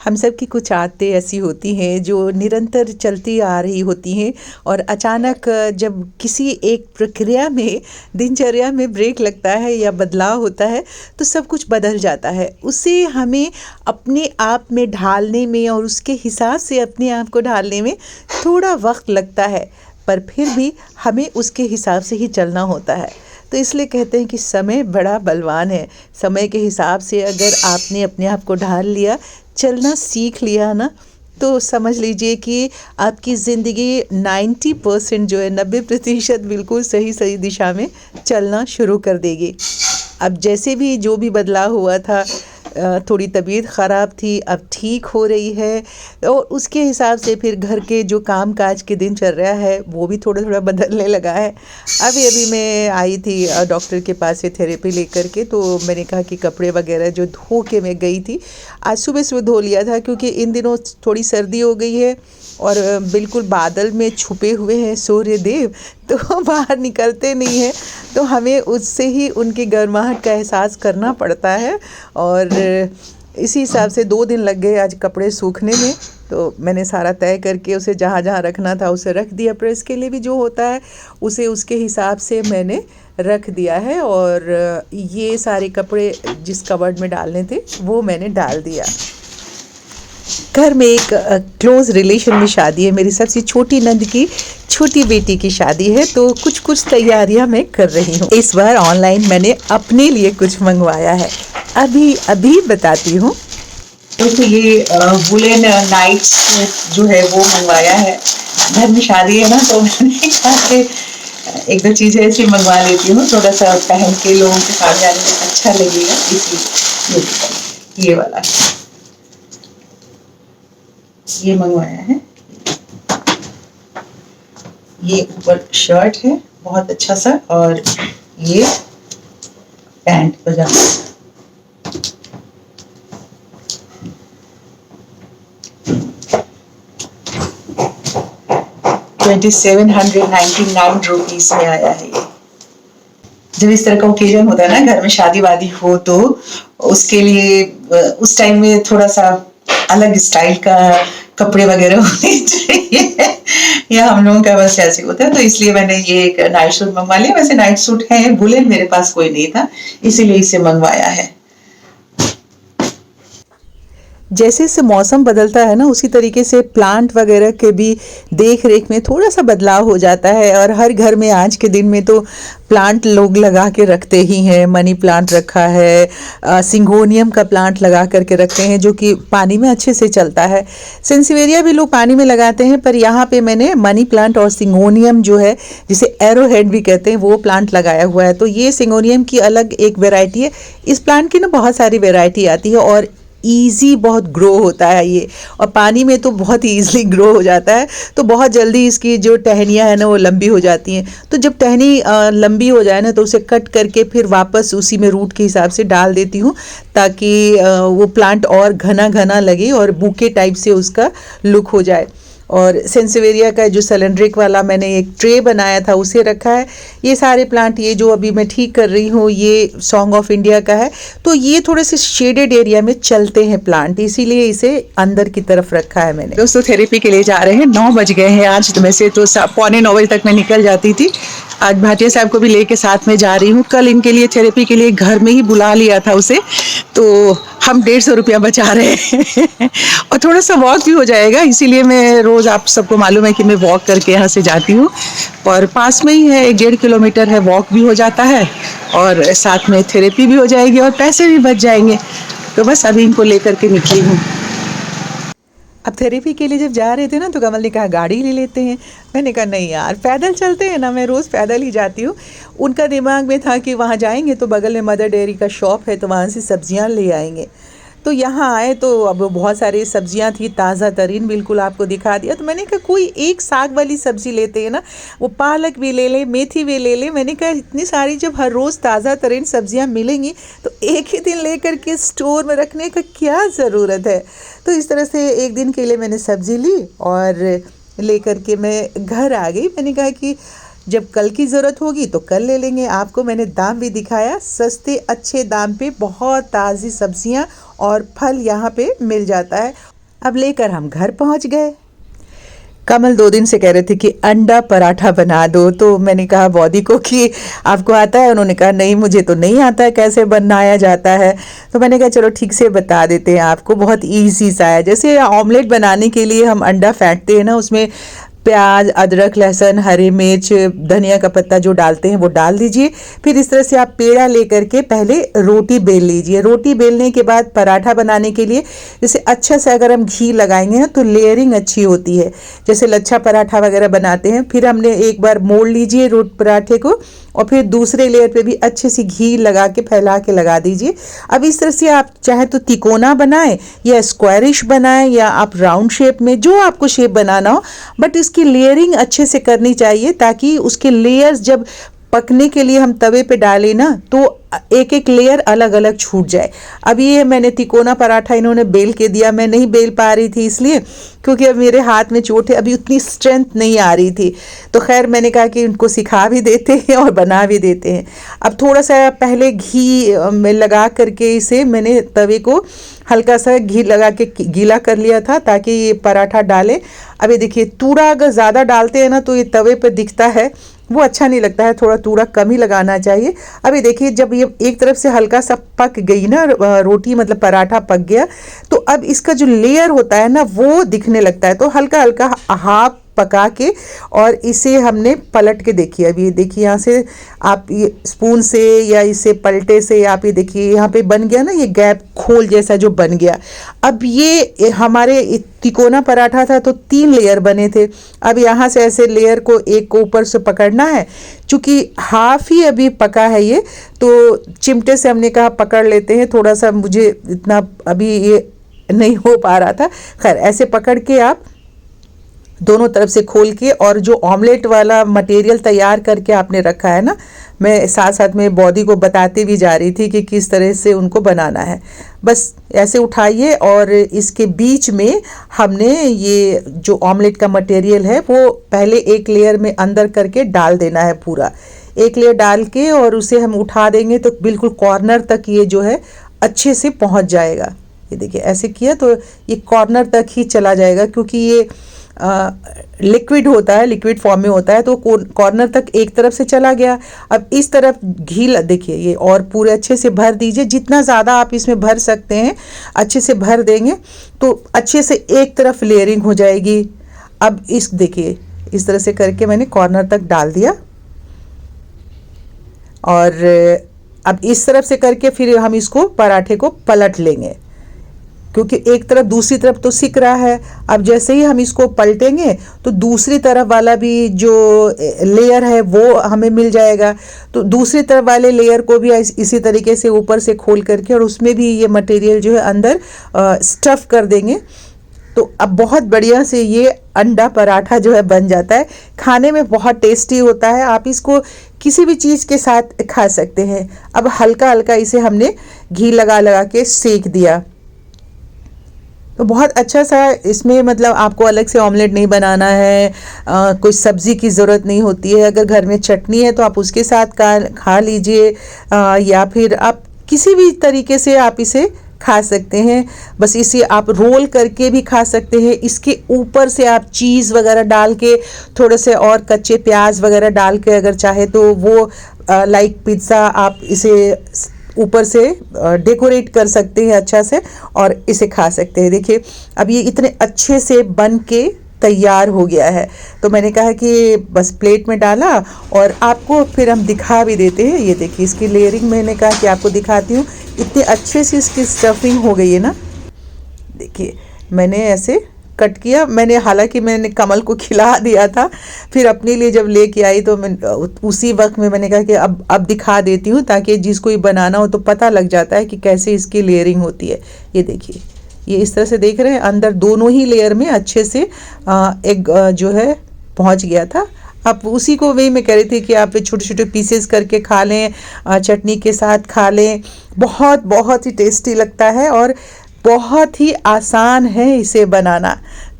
हम सब की कुछ आदतें ऐसी होती हैं जो निरंतर चलती आ रही होती हैं और अचानक जब किसी एक प्रक्रिया में दिनचर्या में ब्रेक लगता है या बदलाव होता है तो सब कुछ बदल जाता है। उसे हमें अपने आप में ढालने में और उसके हिसाब से अपने आप को ढालने में थोड़ा वक्त लगता है, पर फिर भी हमें उसके हिसाब से ही चलना होता है। तो इसलिए कहते हैं कि समय बड़ा बलवान है। समय के हिसाब से अगर आपने अपने आप को ढाल लिया, चलना सीख लिया ना, तो समझ लीजिए कि आपकी ज़िंदगी 90% जो है 90% बिल्कुल सही सही दिशा में चलना शुरू कर देगी। अब जैसे भी जो भी बदलाव हुआ था, थोड़ी तबीयत ख़राब थी, अब ठीक हो रही है और उसके हिसाब से फिर घर के जो काम काज के दिन चल रहा है वो भी थोड़ा थोड़ा बदलने लगा है। अभी अभी मैं आई थी डॉक्टर के पास से थेरेपी लेकर के, तो मैंने कहा कि कपड़े वगैरह जो धो के मैं गई थी, आज सुबह सुबह धो लिया था क्योंकि इन दिनों थोड़ी सर्दी हो गई है और बिल्कुल बादल में छुपे हुए हैं सूर्य देव, तो बाहर निकलते नहीं हैं, तो हमें उससे ही उनकी गर्माहट का एहसास करना पड़ता है। और इसी हिसाब से 2 दिन लग गए आज कपड़े सूखने में, तो मैंने सारा तय करके उसे जहाँ जहाँ रखना था उसे रख दिया। प्रेस के लिए भी जो होता है उसे उसके हिसाब से मैंने रख दिया है और ये सारे कपड़े जिस कबर्ड में डालने थे वो मैंने डाल दिया। घर में एक क्लोज़ रिलेशन में शादी है, मेरी सबसे छोटी नंद की छोटी बेटी की शादी है, तो कुछ कुछ तैयारियां मैं कर रही हूँ। इस बार ऑनलाइन मैंने अपने लिए कुछ मंगवाया है, अभी अभी बताती हूँ। तो ये वुलन नाइट्स जो है वो मंगवाया है। घर में शादी है ना, तो मैंने कहा कि एक दो चीज़ें ऐसी मंगवा लेती हूँ, थोड़ा सा पहन के लोगों के साथ जाने में अच्छा लगेगा, इसलिए ये वाला ये मंगवाया है। ये ऊपर शर्ट है बहुत अच्छा सा और ये पैंट पजामा। ₹2799 में आया है ये। जब इस तरह का ओकेजन होता है ना, घर में शादी वादी हो, तो उसके लिए उस टाइम में थोड़ा सा अलग स्टाइल का कपड़े वगैरह होने चाहिए। या हम लोगों का बस ऐसे होता है, तो इसलिए मैंने ये एक नाइट सूट मंगवा लिया। वैसे नाइट सूट है, वुलन मेरे पास कोई नहीं था, इसीलिए इसे मंगवाया है। जैसे जैसे मौसम बदलता है ना, उसी तरीके से प्लांट वगैरह के भी देख रेख में थोड़ा सा बदलाव हो जाता है। और हर घर में आज के दिन में तो प्लांट लोग लगा के रखते ही हैं। मनी प्लांट रखा है, सिंगोनियम का प्लांट लगा करके रखते हैं जो कि पानी में अच्छे से चलता है। सेंसिवेरिया भी लोग पानी में लगाते हैं, पर यहाँ पे मैंने मनी प्लांट और सिंगोनियम जो है, जिसे एरो हेड भी कहते हैं, वो प्लांट लगाया हुआ है। तो ये सिंगोनियम की अलग एक वेराइटी है। इस प्लांट की ना बहुत सारी वेराइटी आती है और ईज़ी बहुत ग्रो होता है ये, और पानी में तो बहुत ईज़िली ग्रो हो जाता है। तो बहुत जल्दी इसकी जो टहनियाँ हैं ना वो लंबी हो जाती हैं। तो जब टहनी लंबी हो जाए ना, तो उसे कट करके फिर वापस उसी में रूट के हिसाब से डाल देती हूँ, ताकि वो प्लांट और घना घना लगे और बुके टाइप से उसका लुक हो जाए। और सेंसिवेरिया का जो सिलेंड्रिक वाला मैंने एक ट्रे बनाया था उसे रखा है। ये सारे प्लांट, ये जो अभी मैं ठीक कर रही हूँ, ये सॉन्ग ऑफ इंडिया का है, तो ये थोड़े से शेडेड एरिया में चलते हैं प्लांट, इसीलिए इसे अंदर की तरफ रखा है मैंने। दोस्तों थेरेपी के लिए जा रहे हैं, 9 बज गए हैं आज। तो वैसे तो 9:45 बजे तक मैं निकल जाती थी। आज भाटिया साहब को भी लेके साथ में जा रही हूँ। कल इनके लिए थेरेपी के लिए घर में ही बुला लिया था उसे, तो हम 150 रुपया बचा रहे हैं और थोड़ा सा वॉक भी हो जाएगा, इसीलिए मैं रोज़, आप सबको मालूम है कि मैं वॉक करके यहाँ से जाती हूँ, और पास में ही है, 1.5 किलोमीटर है, वॉक भी हो जाता है और साथ में थेरेपी भी हो जाएगी और पैसे भी बच जाएंगे। तो बस अभी इनको लेकर के निकली हूँ। अब थेरेपी के लिए जब जा रहे थे ना, तो कमल ने कहा गाड़ी ले लेते हैं। मैंने कहा नहीं यार, पैदल चलते हैं ना, मैं रोज़ पैदल ही जाती हूँ। उनका दिमाग में था कि वहाँ जाएंगे तो बगल में मदर डेयरी का शॉप है, तो वहाँ से सब्जियाँ ले आएंगे। तो यहाँ आए तो अब बहुत सारी सब्जियाँ थी, ताज़ा तरीन, बिल्कुल आपको दिखा दिया। तो मैंने कहा कोई एक साग वाली सब्ज़ी लेते हैं ना, वो पालक भी ले लें, मेथी भी ले लें। मैंने कहा इतनी सारी जब हर रोज़ ताज़ा तरीन सब्जियाँ मिलेंगी तो एक ही दिन ले कर के स्टोर में रखने का क्या ज़रूरत है। तो इस तरह से एक दिन के लिए मैंने सब्ज़ी ली और ले कर के मैं घर आ गई। मैंने कहा कि जब कल की ज़रूरत होगी तो कल ले लेंगे। आपको मैंने दाम भी दिखाया, सस्ते अच्छे दाम पे बहुत ताज़ी सब्जियां और फल यहाँ पे मिल जाता है। अब लेकर हम घर पहुंच गए। कमल 2 दिन से कह रहे थे कि अंडा पराठा बना दो, तो मैंने कहा बॉडी को कि आपको आता है? उन्होंने कहा नहीं, मुझे तो नहीं आता है कैसे बनाया जाता है। तो मैंने कहा चलो ठीक से बता देते हैं आपको, बहुत ईजी सा है। जैसे ऑमलेट बनाने के लिए हम अंडा फेंटते हैं ना, उसमें प्याज, अदरक, लहसुन, हरी मिर्च, धनिया का पत्ता जो डालते हैं वो डाल दीजिए। फिर इस तरह से आप पेड़ा लेकर के पहले रोटी बेल लीजिए। रोटी बेलने के बाद पराठा बनाने के लिए जैसे अच्छा से अगर हम घी लगाएंगे ना तो लेयरिंग अच्छी होती है। जैसे लच्छा पराठा वगैरह बनाते हैं, फिर हमने एक बार मोड़ लीजिए रोट पराठे को और फिर दूसरे लेयर पे भी अच्छे से घी लगा के फैला के लगा दीजिए। अब इस तरह से आप चाहे तो तिकोना बनाएं या स्क्वायरिश बनाएं या आप राउंड शेप में, जो आपको शेप बनाना हो, बट इसकी लेयरिंग अच्छे से करनी चाहिए ताकि उसके लेयर्स जब पकने के लिए हम तवे पे डालें ना तो एक एक लेयर अलग अलग छूट जाए। अब ये मैंने तिकोना पराठा इन्होंने बेल के दिया, मैं नहीं बेल पा रही थी इसलिए क्योंकि अब मेरे हाथ में चोट है, अभी उतनी स्ट्रेंथ नहीं आ रही थी। तो खैर मैंने कहा कि उनको सिखा भी देते हैं और बना भी देते हैं। अब थोड़ा सा पहले घी में लगा करके इसे मैंने तवे को हल्का सा घी लगा के गीला कर लिया था ताकि ये पराठा डाले। अब ये देखिए, तूड़ा अगर ज़्यादा डालते हैं ना तो ये तवे पर दिखता है, वो अच्छा नहीं लगता है, थोड़ा तूड़ा कम ही लगाना चाहिए। अभी देखिए, जब ये एक तरफ से हल्का सा पक गई ना रोटी, मतलब पराठा पक गया, तो अब इसका जो लेयर होता है ना वो दिखने लगता है। तो हल्का हल्का हाफ पका के और इसे हमने पलट के देखिए। अभी ये देखिए, यहाँ से आप ये स्पून से या इसे पलटे से आप ये देखिए, यहाँ पे बन गया ना ये गैप, खोल जैसा जो बन गया। अब ये हमारे तिकोना पराठा था तो 3 लेयर बने थे। अब यहाँ से ऐसे लेयर को एक को ऊपर से पकड़ना है। चूँकि हाफ ही अभी पका है ये, तो चिमटे से हमने कहा पकड़ लेते हैं। थोड़ा सा मुझे इतना अभी ये नहीं हो पा रहा था। खैर ऐसे पकड़ के आप दोनों तरफ से खोल के, और जो ऑमलेट वाला मटेरियल तैयार करके आपने रखा है ना, मैं साथ साथ में बॉडी को बताती भी जा रही थी कि किस तरह से उनको बनाना है। बस ऐसे उठाइए और इसके बीच में हमने ये जो ऑमलेट का मटेरियल है वो पहले एक लेयर में अंदर करके डाल देना है। पूरा एक लेयर डाल के और उसे हम उठा देंगे तो बिल्कुल कॉर्नर तक ये जो है अच्छे से पहुंच जाएगा। ये देखिए, ऐसे किया तो ये कॉर्नर तक ही चला जाएगा, क्योंकि ये लिक्विड होता है, लिक्विड फॉर्म में होता है, तो कॉर्नर तक एक तरफ से चला गया। अब इस तरफ घी देखिए ये, और पूरे अच्छे से भर दीजिए। जितना ज़्यादा आप इसमें भर सकते हैं अच्छे से भर देंगे तो अच्छे से एक तरफ लेयरिंग हो जाएगी। अब इस देखिए, इस तरह से करके मैंने कॉर्नर तक डाल दिया और अब इस तरफ से करके फिर हम इसको पराठे को पलट लेंगे, क्योंकि एक तरफ दूसरी तरफ तो सिक रहा है। अब जैसे ही हम इसको पलटेंगे तो दूसरी तरफ वाला भी जो लेयर है वो हमें मिल जाएगा। तो दूसरी तरफ वाले लेयर को भी इसी तरीके से ऊपर से खोल करके और उसमें भी ये मटेरियल जो है अंदर स्टफ़ कर देंगे। तो अब बहुत बढ़िया से ये अंडा पराठा जो है बन जाता है। खाने में बहुत टेस्टी होता है, आप इसको किसी भी चीज़ के साथ खा सकते हैं। अब हल्का हल्का इसे हमने घी लगा लगा के सेक दिया, तो बहुत अच्छा सा इसमें, मतलब आपको अलग से ऑमलेट नहीं बनाना है, कोई सब्ज़ी की ज़रूरत नहीं होती है। अगर घर में चटनी है तो आप उसके साथ खा लीजिए, या फिर आप किसी भी तरीके से आप इसे खा सकते हैं। बस इसे आप रोल करके भी खा सकते हैं। इसके ऊपर से आप चीज़ वगैरह डाल के, थोड़े से और कच्चे प्याज वगैरह डाल के अगर चाहे तो वो लाइक पिज़्ज़ा आप इसे ऊपर से डेकोरेट कर सकते हैं अच्छा से और इसे खा सकते हैं। देखिए, अब ये इतने अच्छे से बन के तैयार हो गया है। तो मैंने कहा कि बस प्लेट में डाला और आपको फिर हम दिखा भी देते हैं। ये देखिए, इसकी लेयरिंग मैंने कहा कि आपको दिखाती हूँ। इतने अच्छे से इसकी स्टफिंग हो गई है ना। देखिए, मैंने ऐसे कट किया। हालांकि मैंने कमल को खिला दिया था, फिर अपने लिए जब लेके आई तो मैं उसी वक्त में मैंने कहा कि अब दिखा देती हूँ, ताकि जिसको ही बनाना हो तो पता लग जाता है कि कैसे इसकी लेयरिंग होती है। ये देखिए, ये इस तरह से देख रहे हैं, अंदर दोनों ही लेयर में अच्छे से एक जो है पहुँच गया था। अब उसी को वही मैं कह रही थी कि आप छोटे छोटे पीसेस करके खा लें, चटनी के साथ खा लें, बहुत बहुत ही टेस्टी लगता है और बहुत ही आसान है इसे बनाना।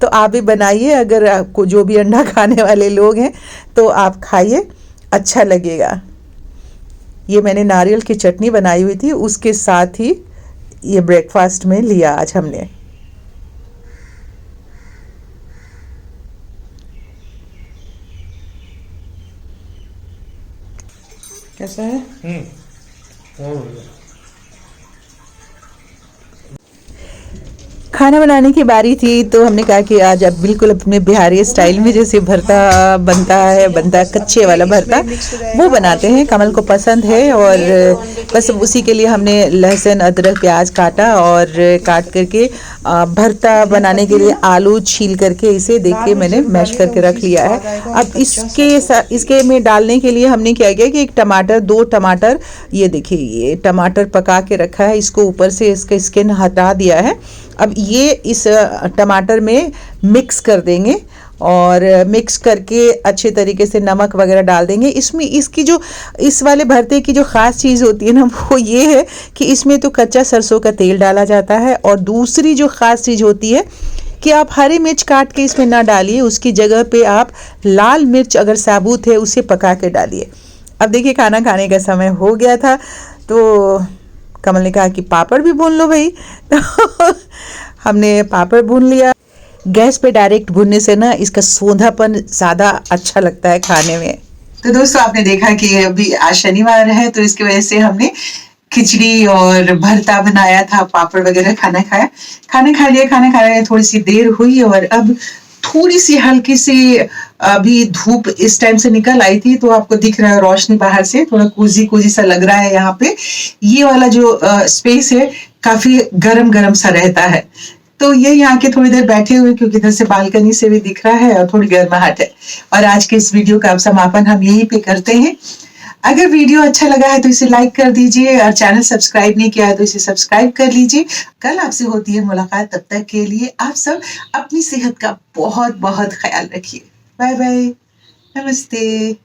तो आप भी बनाइए, अगर आपको जो भी अंडा खाने वाले लोग हैं तो आप खाइए, अच्छा लगेगा। ये मैंने नारियल की चटनी बनाई हुई थी, उसके साथ ही ये ब्रेकफास्ट में लिया आज हमने। कैसा है? बहुत बढ़िया। खाना बनाने की बारी थी तो हमने कहा कि आज अब बिल्कुल अपने बिहारी स्टाइल में जैसे भरता बनता कच्चे वाला भरता वो बनाते हैं। कमल को पसंद है और बस उसी के लिए हमने लहसुन अदरक प्याज काटा और काट करके भरता बनाने के लिए आलू छील करके इसे देख के मैंने मैश करके रख लिया है। अब इसके में डालने के लिए हमने क्या किया कि एक टमाटर, 2 टमाटर, ये देखिए ये टमाटर पका के रखा है, इसको ऊपर से इसका स्किन हटा दिया है। अब ये इस टमाटर में मिक्स कर देंगे और मिक्स करके अच्छे तरीके से नमक वगैरह डाल देंगे। इसमें इसकी जो इस वाले भरते की जो ख़ास चीज़ होती है ना वो ये है कि इसमें तो कच्चा सरसों का तेल डाला जाता है और दूसरी जो ख़ास चीज़ होती है कि आप हरी मिर्च काट के इसमें ना डालिए, उसकी जगह पे आप लाल मिर्च अगर साबुत है उसे पका के डालिए। अब देखिए खाना खाने का समय हो गया था तो कमल ने कहा कि पापड़ भी भून लो भाई तो हमने पापड़ भून लिया। गैस पे डायरेक्ट भूनने से ना इसका सोंधापन ज़्यादा अच्छा लगता है खाने में। तो दोस्तों आपने देखा कि अभी आज शनिवार है तो इसकी वजह से हमने खिचड़ी और भरता बनाया था, पापड़ वगैरह खाना खा लिया। थोड़ी सी देर हुई और अब थोड़ी सी हल्की सी अभी धूप इस टाइम से निकल आई थी तो आपको दिख रहा है रोशनी बाहर से, थोड़ा कोजी सा लग रहा है। यहाँ पे ये वाला जो स्पेस है काफी गरम गरम सा रहता है तो ये यहाँ के थोड़ी देर बैठे हुए क्योंकि इधर से बालकनी से भी दिख रहा है और थोड़ी गर्माहट है। और आज के इस वीडियो का समापन हम यहीं पे करते हैं। अगर वीडियो अच्छा लगा है तो इसे लाइक कर दीजिए और चैनल सब्सक्राइब नहीं किया है तो इसे सब्सक्राइब कर लीजिए। कल आपसे होती है मुलाकात, तब तक के लिए आप सब अपनी सेहत का बहुत बहुत ख्याल रखिए। बाय बाय, नमस्ते।